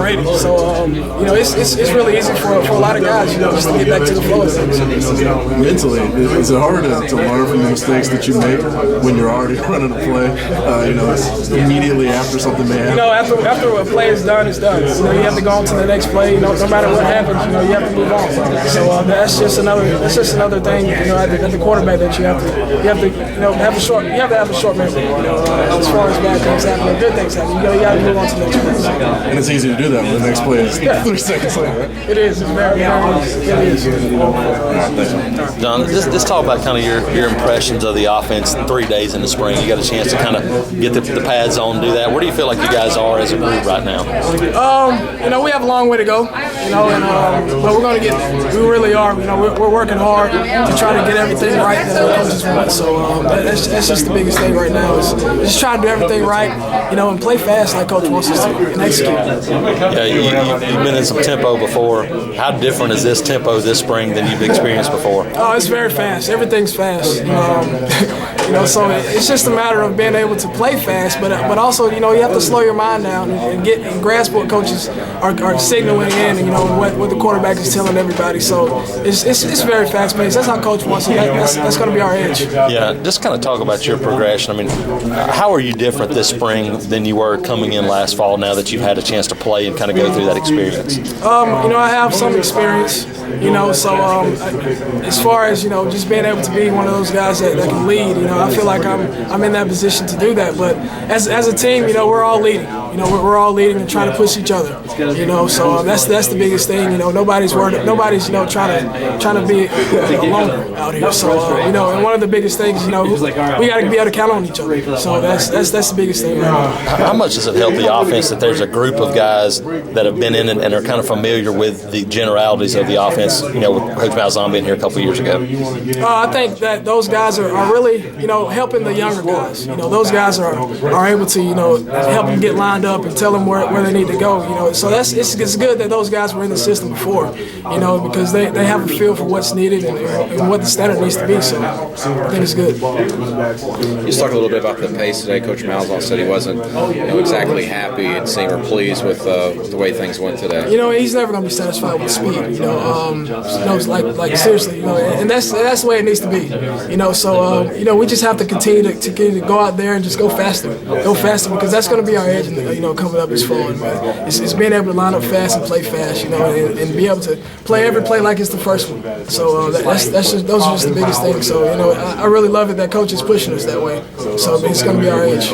already. So you know, it's really easy for a lot of guys, you know, just to get back to the flow of things. Mentally, is it hard to learn from the mistakes that you make when you're already running a play? You know, immediately after something may happen. You know, after a play is done, it's done. You know, you have to go on to the next play. You know, no matter what happens, you know, you have to move on. So that's just another thing. You know, at the quarterback that you have to you know have a short memory. You know, as far as bad things happen, or good things happen, you got to move on to the next play. And it's easy to do that when the next play is 3 seconds later. Right? It is. It's very easy. John, just talk about kind of your impressions of the offense 3 days in the spring. You got a chance to kind of get the pads on, do that. Where do you feel like you guys are as a group right now? You know, we have a long way to go. You know, but we're going to get there. We really are. You know, we're working hard to try to get everything right that our coaches want. So that's just the biggest thing right now is just try to do everything right. You know, and play fast like Coach wants us to, and execute. Yeah, you've been in some tempo before. How different is this tempo this spring than you've experienced before? Oh, it's very fast. Everything's fast. You know, so it's just a matter of being able to play fast, but also, you know, you have to slow your mind down and grasp what coaches are signaling in, you know, what the quarterback is telling everybody. So it's very fast paced. That's how Coach wants it. That's going to be our edge. Yeah, just kind of talk about your progression. I mean, how are you different this spring than you were coming in last fall? Now that you've had a chance to play and kind of go through that experience. You know, I have some experience. You know, so as far as, you know, just being able to be one of those guys that can lead, you know, I feel like I'm in that position to do that. But as a team, you know, we're all leading. You know, we're all leading and trying to push each other. You know, so that's the biggest thing. You know, nobody's you know trying to be a loner out here. So you know, and one of the biggest things, you know, we got to be able to count on each other. So that's the biggest thing. How much does it help the offense that there's a group of guys that have been in it and are kind of familiar with the generalities of the offense? You know, with Coach Malzahn being here a couple of years ago. I think that those guys are really, you know, helping the younger guys. You know, those guys are able to, you know, help them get lined up and tell them where they need to go. You know, so it's good that those guys were in the system before. You know, because they have a feel for what's needed and what the standard needs to be. So I think it's good. You just talk a little bit about the pace today. Coach Malzahn said he wasn't, you know, exactly happy and seemed pleased with the way things went today. You know, he's never going to be satisfied with speed. You know, like seriously, you know, and that's the way it needs to be. You know, so you know, we just have to continue to go out there and just go faster because that's going to be our edge. You know, coming up this fall, man. It's being able to line up fast and play fast. You know, and be able to play every play like it's the first one. So those are just the biggest things. So you know, I really love it that Coach is pushing us that way. So it's going to be our edge.